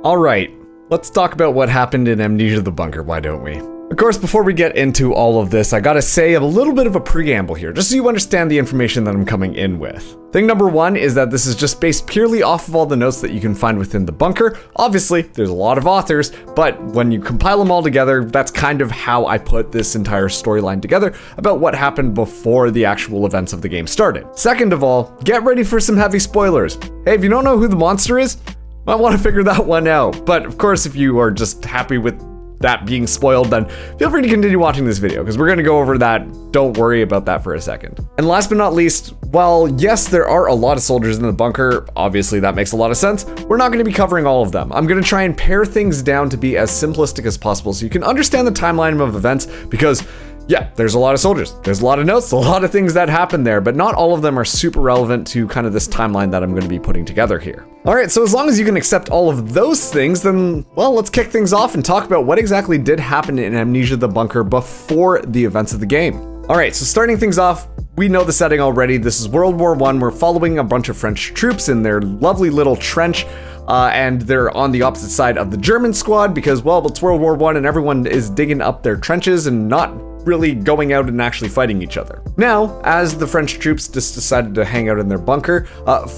Alright, let's talk about what happened in Amnesia the Bunker, why don't we? Of course, before we get into all of this, I gotta say a little bit of a preamble here, just so you understand the information that I'm coming in with. Thing number one is that this is just based purely off of all the notes that you can find within the bunker. Obviously, there's a lot of authors, but when you compile them all together, that's kind of how I put this entire storyline together about what happened before the actual events of the game started. Second of all, get ready for some heavy spoilers. Hey, if you don't know who the monster is, might want to figure that one out. But of course, if you are just happy with that being spoiled, then feel free to continue watching this video, because we're going to go over that. Don't worry about that for a second. And last but not least, while yes, there are a lot of soldiers in the bunker, obviously that makes a lot of sense, we're not going to be covering all of them. I'm going to try and pare things down to be as simplistic as possible so you can understand the timeline of events, because yeah, there's a lot of soldiers, there's a lot of notes, a lot of things that happen there, but not all of them are super relevant to kind of this timeline that I'm going to be putting together here. All right, so as long as you can accept all of those things, then, well, let's kick things off and talk about what exactly did happen in Amnesia the Bunker before the events of the game. All right, so starting things off, we know the setting already. This is World War I. We're following a bunch of French troops in their lovely little trench, and they're on the opposite side of the German squad because, well, it's World War I and everyone is digging up their trenches and not really going out and actually fighting each other. Now, as the French troops just decided to hang out in their bunker,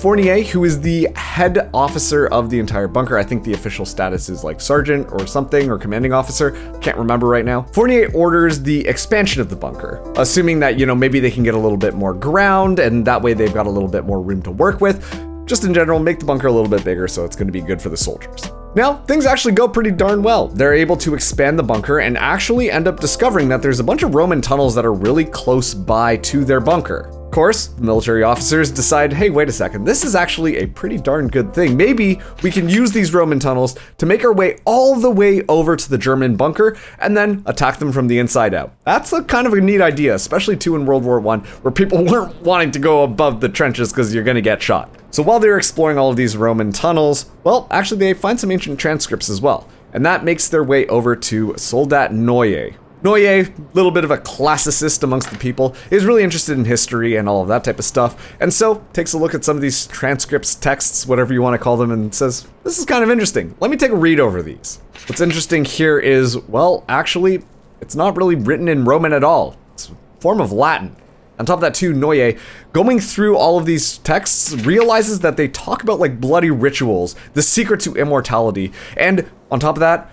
Fournier, who is the head officer of the entire bunker, I think the official status is like sergeant or something, or commanding officer, can't remember right now. Fournier orders the expansion of the bunker, assuming that, you know, maybe they can get a little bit more ground and that way they've got a little bit more room to work with. Just in general, make the bunker a little bit bigger so it's going to be good for the soldiers. Now, things actually go pretty darn well. They're able to expand the bunker and actually end up discovering that there's a bunch of Roman tunnels that are really close by to their bunker. Of course, the military officers decide, hey, wait a second, this is actually a pretty darn good thing. Maybe we can use these Roman tunnels to make our way all the way over to the German bunker and then attack them from the inside out. That's a kind of a neat idea, especially too in World War I, where people weren't wanting to go above the trenches because you're gonna get shot. So while they're exploring all of these Roman tunnels, well, actually they find some ancient transcripts as well. And that makes their way over to Soldat Noyer. Noyer, a little bit of a classicist amongst the people, is really interested in history and all of that type of stuff, and so takes a look at some of these transcripts, texts, whatever you want to call them, and says, this is kind of interesting. Let me take a read over these. What's interesting here is, well, actually, it's not really written in Roman at all. It's a form of Latin. On top of that too, Noyer, going through all of these texts, realizes that they talk about like bloody rituals, the secret to immortality, and on top of that,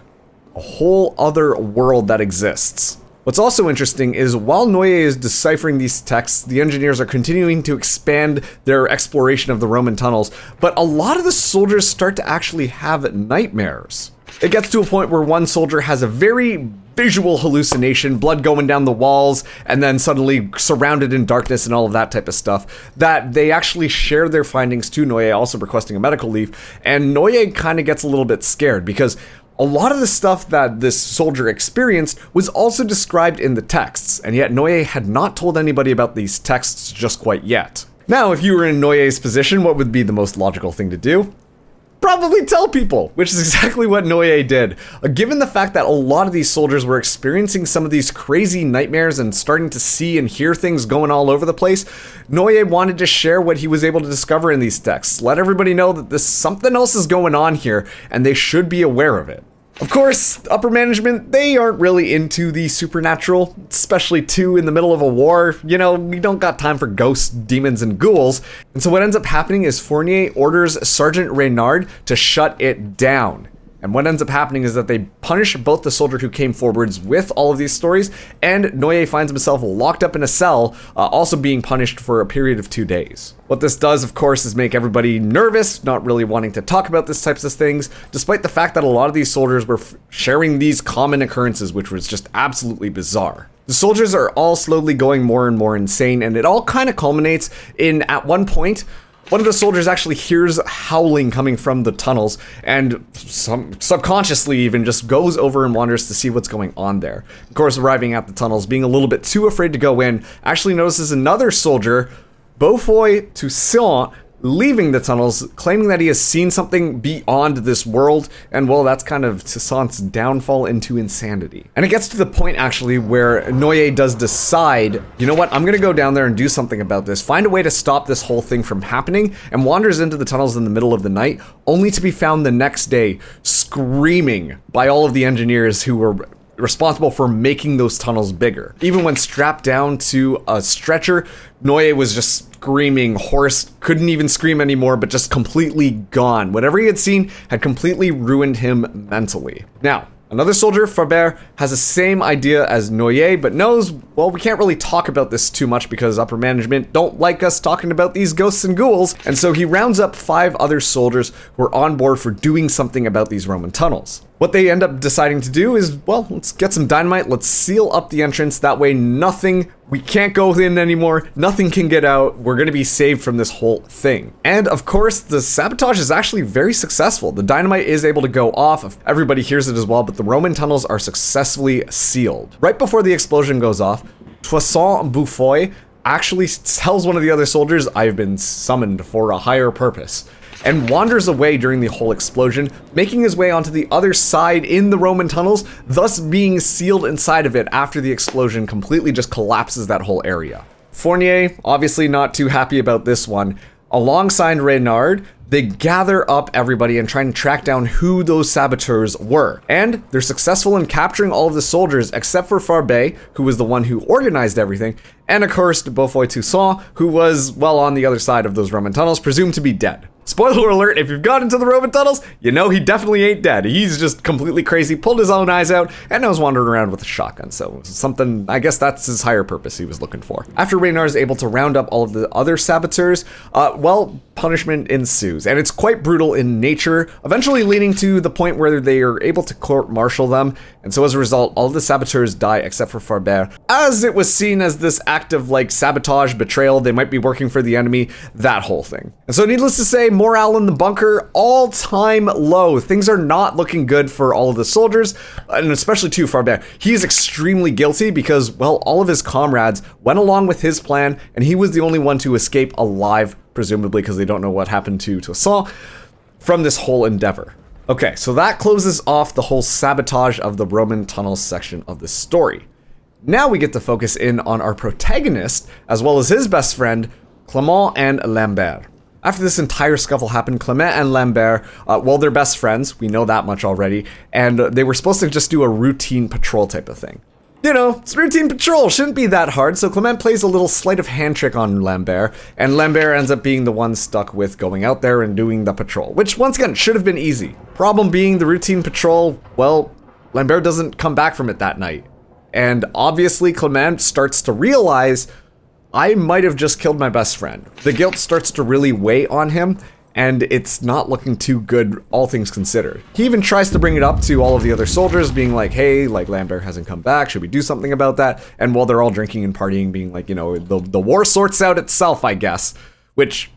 a whole other world that exists. What's also interesting is while Noyer is deciphering these texts, the engineers are continuing to expand their exploration of the Roman tunnels, but a lot of the soldiers start to actually have nightmares. It gets to a point where one soldier has a very visual hallucination, blood going down the walls, and then suddenly surrounded in darkness and all of that type of stuff, that they actually share their findings to Noyer, also requesting a medical leave, and Noyer kind of gets a little bit scared because a lot of the stuff that this soldier experienced was also described in the texts, and yet Noyer had not told anybody about these texts just quite yet. Now, if you were in Noyer's position, what would be the most logical thing to do? Probably tell people, which is exactly what Noyer did. Given the fact that a lot of these soldiers were experiencing some of these crazy nightmares and starting to see and hear things going all over the place, Noyer wanted to share what he was able to discover in these texts. Let everybody know that something else is going on here, and they should be aware of it. Of course, upper management, they aren't really into the supernatural, especially too in the middle of a war. You know, we don't got time for ghosts, demons, and ghouls. And so what ends up happening is Fournier orders Sergeant Reynard to shut it down. And what ends up happening is that they punish both the soldier who came forwards with all of these stories, and Noyer finds himself locked up in a cell, also being punished for a period of 2 days. What this does, of course, is make everybody nervous, not really wanting to talk about these types of things, despite the fact that a lot of these soldiers were sharing these common occurrences, which was just absolutely bizarre. The soldiers are all slowly going more and more insane, and it all kind of culminates in, at one point, one of the soldiers actually hears howling coming from the tunnels and subconsciously even just goes over and wanders to see what's going on there. Of course, arriving at the tunnels, being a little bit too afraid to go in, actually notices another soldier, Beaufoy Toussaint, leaving the tunnels, claiming that he has seen something beyond this world, and well, that's kind of Toussaint's downfall into insanity. And it gets to the point, actually, where Noye does decide, you know what, I'm gonna go down there and do something about this, find a way to stop this whole thing from happening, and wanders into the tunnels in the middle of the night, only to be found the next day screaming by all of the engineers who were responsible for making those tunnels bigger. Even when strapped down to a stretcher, Noye was just screaming hoarse, couldn't even scream anymore, but just completely gone. Whatever he had seen had completely ruined him mentally. Now, another soldier, Lambert, has the same idea as Noye, but knows, well, we can't really talk about this too much because upper management don't like us talking about these ghosts and ghouls, and so he rounds up 5 other soldiers who are on board for doing something about these Roman tunnels. What they end up deciding to do is, well, let's get some dynamite, let's seal up the entrance, that way we can't go in anymore, nothing can get out, we're gonna be saved from this whole thing. And of course, the sabotage is actually very successful. The dynamite is able to go off, everybody hears it as well, but the Roman tunnels are successfully sealed. Right before the explosion goes off, Toussaint Boufoy actually tells one of the other soldiers, I've been summoned for a higher purpose, and wanders away during the whole explosion, making his way onto the other side in the Roman tunnels, thus being sealed inside of it after the explosion completely just collapses that whole area. Fournier, obviously not too happy about this one. Alongside Reynard, they gather up everybody and try and track down who those saboteurs were. And they're successful in capturing all of the soldiers except for Farbet, who was the one who organized everything, and of course Beaufoy Toussaint, who was, well, on the other side of those Roman tunnels, presumed to be dead. Spoiler alert, if you've got into the Roman tunnels, you know he definitely ain't dead. He's just completely crazy, pulled his own eyes out, and now is wandering around with a shotgun. So something, I guess that's his higher purpose he was looking for. After Reynard is able to round up all of the other saboteurs, well, punishment ensues. And it's quite brutal in nature, eventually leading to the point where they are able to court-martial them. And so as a result, all of the saboteurs die except for Farbert, as it was seen as this act of like sabotage, betrayal, they might be working for the enemy, that whole thing. And so needless to say, morale in the bunker, all-time low. Things are not looking good for all of the soldiers, and especially to Farbert. He is extremely guilty because, well, all of his comrades went along with his plan, and he was the only one to escape alive, presumably because they don't know what happened to Toussaint, from this whole endeavor. Okay, so that closes off the whole sabotage of the Roman tunnels section of the story. Now we get to focus in on our protagonist, as well as his best friend, Clement and Lambert. After this entire scuffle happened, Clement and Lambert, well, they're best friends, we know that much already, and they were supposed to just do a routine patrol type of thing. You know, it's routine patrol, shouldn't be that hard, so Clement plays a little sleight of hand trick on Lambert, and Lambert ends up being the one stuck with going out there and doing the patrol, which, once again, should have been easy. Problem being, the routine patrol, well, Lambert doesn't come back from it that night. And obviously, Clement starts to realize, I might have just killed my best friend. The guilt starts to really weigh on him, and it's not looking too good, all things considered. He even tries to bring it up to all of the other soldiers, being like, hey, like, Lambert hasn't come back, should we do something about that? And while they're all drinking and partying, being like, you know, the war sorts out itself, I guess. Which,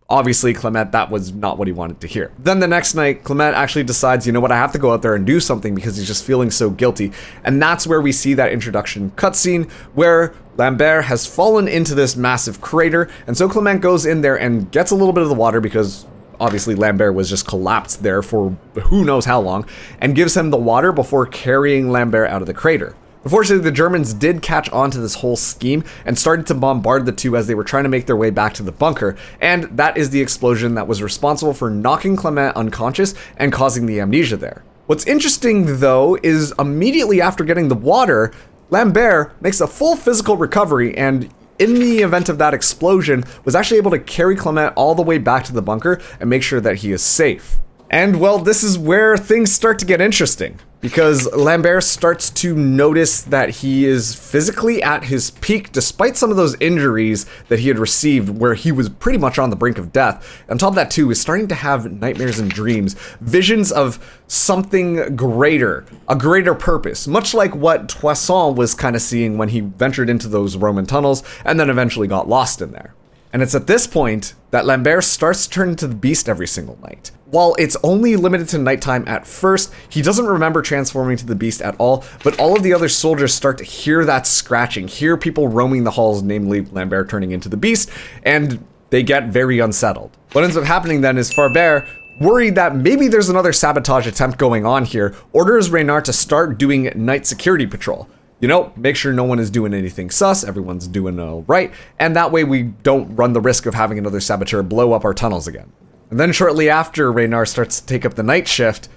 obviously, Clement, that was not what he wanted to hear. Then the next night, Clement actually decides, you know what, I have to go out there and do something because he's just feeling so guilty. And that's where we see that introduction cutscene where Lambert has fallen into this massive crater, and so Clement goes in there and gets a little bit of the water because obviously Lambert was just collapsed there for who knows how long, and gives him the water before carrying Lambert out of the crater. Unfortunately, the Germans did catch on to this whole scheme and started to bombard the two as they were trying to make their way back to the bunker, and that is the explosion that was responsible for knocking Clement unconscious and causing the amnesia there. What's interesting, though, is immediately after getting the water, Lambert makes a full physical recovery and, in the event of that explosion, was actually able to carry Clement all the way back to the bunker and make sure that he is safe. And, well, this is where things start to get interesting, because Lambert starts to notice that he is physically at his peak despite some of those injuries that he had received where he was pretty much on the brink of death. On top of that, too, he's starting to have nightmares and dreams, visions of something greater, a greater purpose, much like what Toussaint was kind of seeing when he ventured into those Roman tunnels and then eventually got lost in there. And it's at this point that Lambert starts to turn into the beast every single night. While it's only limited to nighttime at first, he doesn't remember transforming to the beast at all, but all of the other soldiers start to hear that scratching, hear people roaming the halls, namely Lambert turning into the beast, and they get very unsettled. What ends up happening then is Lambert, worried that maybe there's another sabotage attempt going on here, orders Reynard to start doing night security patrol. You know, make sure no one is doing anything sus, everyone's doing all right, and that way we don't run the risk of having another saboteur blow up our tunnels again. And then shortly after Reynard starts to take up the night shift,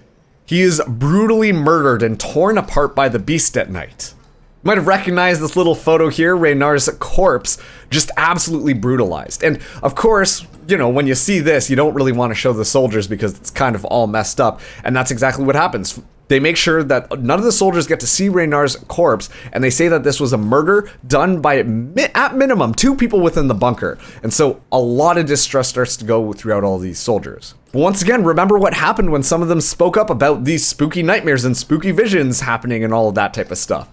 he is brutally murdered and torn apart by the beast at night. You might have recognized this little photo here, Reynard's corpse, just absolutely brutalized. And of course, you know, when you see this, you don't really want to show the soldiers because it's kind of all messed up, and that's exactly what happens. They make sure that none of the soldiers get to see Reynard's corpse, and they say that this was a murder done by, at minimum, 2 people within the bunker. And so a lot of distrust starts to go throughout all these soldiers. But once again, remember what happened when some of them spoke up about these spooky nightmares and spooky visions happening and all of that type of stuff.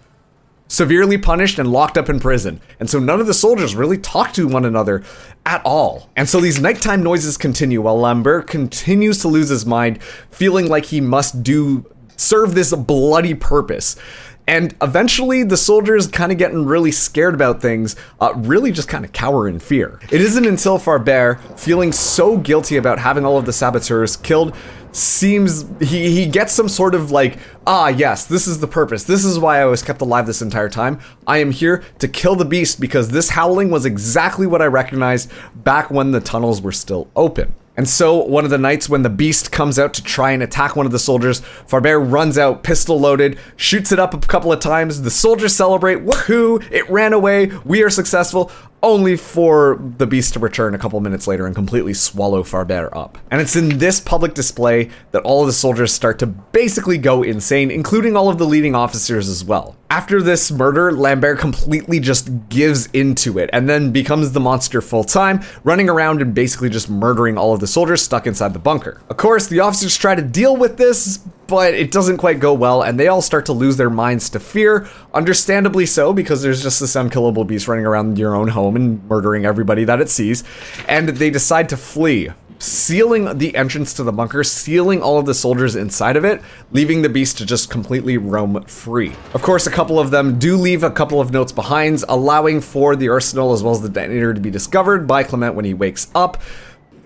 Severely punished and locked up in prison. And so none of the soldiers really talk to one another at all. And so these nighttime noises continue while Lambert continues to lose his mind, feeling like he must serve this bloody purpose. And eventually the soldiers, kind of getting really scared about things, really just kind of cower in fear. It isn't until Lambert, feeling so guilty about having all of the saboteurs killed, seems he gets some sort of like, yes, this is the purpose. This is why I was kept alive this entire time. I am here to kill the beast because this howling was exactly what I recognized back when the tunnels were still open. And so one of the nights when the beast comes out to try and attack one of the soldiers, Lambert runs out, pistol loaded, shoots it up a couple of times. The soldiers celebrate, woohoo, it ran away, we are successful, only for the beast to return a couple minutes later and completely swallow Lambert up. And it's in this public display that all of the soldiers start to basically go insane, including all of the leading officers as well. After this murder, Lambert completely just gives into it and then becomes the monster full time, running around and basically just murdering all of the soldiers stuck inside the bunker. Of course, the officers try to deal with this, but it doesn't quite go well, and they all start to lose their minds to fear, understandably so, because there's just this unkillable beast running around your own home and murdering everybody that it sees, and they decide to flee, sealing the entrance to the bunker, sealing all of the soldiers inside of it, leaving the beast to just completely roam free. Of course, a couple of them do leave a couple of notes behind, allowing for the arsenal as well as the detonator to be discovered by Clement when he wakes up,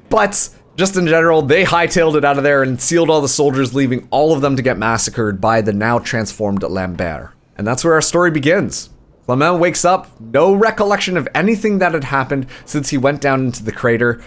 but just in general, they hightailed it out of there and sealed all the soldiers, leaving all of them to get massacred by the now transformed Lambert. And that's where our story begins. Clement wakes up, no recollection of anything that had happened since he went down into the crater,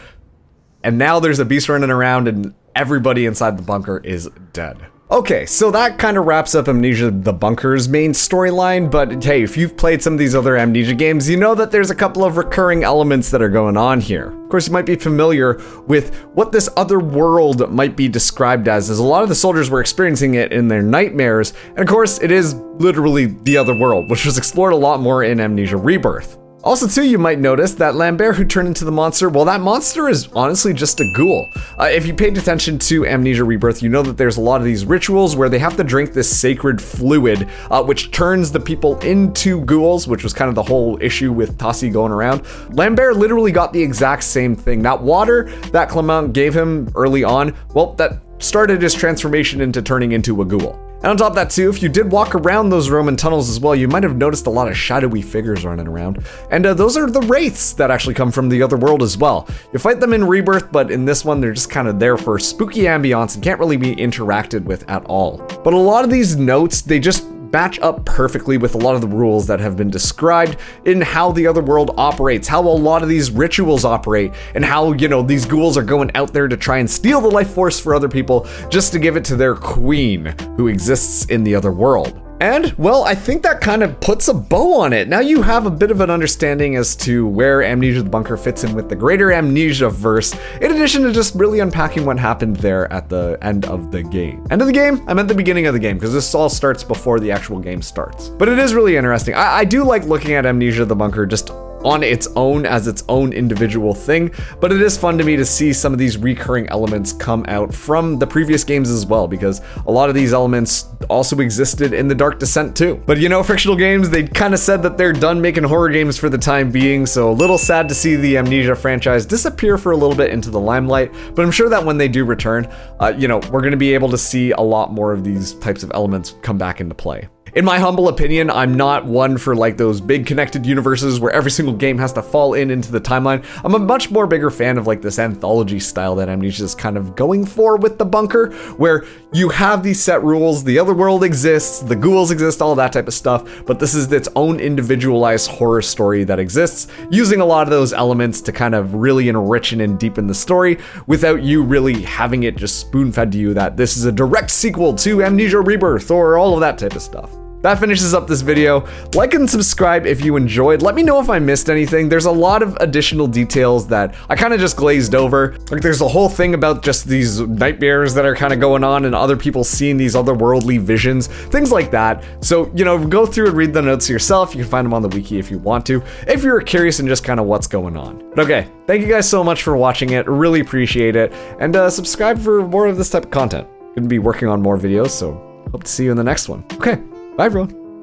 and now there's a beast running around and everybody inside the bunker is dead. Okay, so that kind of wraps up Amnesia the Bunker's main storyline, but hey, if you've played some of these other Amnesia games, you know that there's a couple of recurring elements that are going on here. Of course, you might be familiar with what this other world might be described as a lot of the soldiers were experiencing it in their nightmares, and of course, it is literally the other world, which was explored a lot more in Amnesia Rebirth. Also, too, you might notice that Lambert, who turned into the monster, well, that monster is honestly just a ghoul. If you paid attention to Amnesia Rebirth, you know that there's a lot of these rituals where they have to drink this sacred fluid, which turns the people into ghouls, which was kind of the whole issue with Tassi going around. Lambert literally got the exact same thing. That water that Clement gave him early on, well, that started his transformation into turning into a ghoul. And on top of that too, if you did walk around those Roman tunnels as well, you might have noticed a lot of shadowy figures running around. And those are the wraiths that actually come from the other world as well. You fight them in Rebirth, but in this one, they're just kind of there for spooky ambiance and can't really be interacted with at all. But a lot of these notes, they just match up perfectly with a lot of the rules that have been described in how the other world operates, how a lot of these rituals operate, and how, you know, these ghouls are going out there to try and steal the life force for other people just to give it to their queen who exists in the other world. And, well, I think that kind of puts a bow on it. Now you have a bit of an understanding as to where Amnesia the Bunker fits in with the greater Amnesia verse, in addition to just really unpacking what happened there at the end of the game. End of the game? I meant the beginning of the game, because this all starts before the actual game starts. But it is really interesting. I do like looking at Amnesia the Bunker just on its own as its own individual thing, but it is fun to me to see some of these recurring elements come out from the previous games as well, because a lot of these elements also existed in the Dark Descent too. But you know, Frictional Games, they kind of said that they're done making horror games for the time being, so a little sad to see the Amnesia franchise disappear for a little bit into the limelight, but I'm sure that when they do return, you know, we're going to be able to see a lot more of these types of elements come back into play. In my humble opinion, I'm not one for like those big connected universes where every single game has to fall into the timeline. I'm a much more bigger fan of like this anthology style that Amnesia is kind of going for with the bunker, where you have these set rules, the other world exists, the ghouls exist, all that type of stuff, but this is its own individualized horror story that exists, using a lot of those elements to kind of really enrich and deepen the story without you really having it just spoon-fed to you that this is a direct sequel to Amnesia Rebirth or all of that type of stuff. That finishes up this video. Like and subscribe if you enjoyed. Let me know if I missed anything. There's a lot of additional details that I kind of just glazed over. Like there's a whole thing about just these nightmares that are kind of going on and other people seeing these otherworldly visions, things like that. So, you know, go through and read the notes yourself. You can find them on the wiki if you want to, if you're curious and just kind of what's going on. But okay, thank you guys so much for watching it. Really appreciate it. And subscribe for more of this type of content. Gonna be working on more videos, so hope to see you in the next one. Okay. Bye, everyone.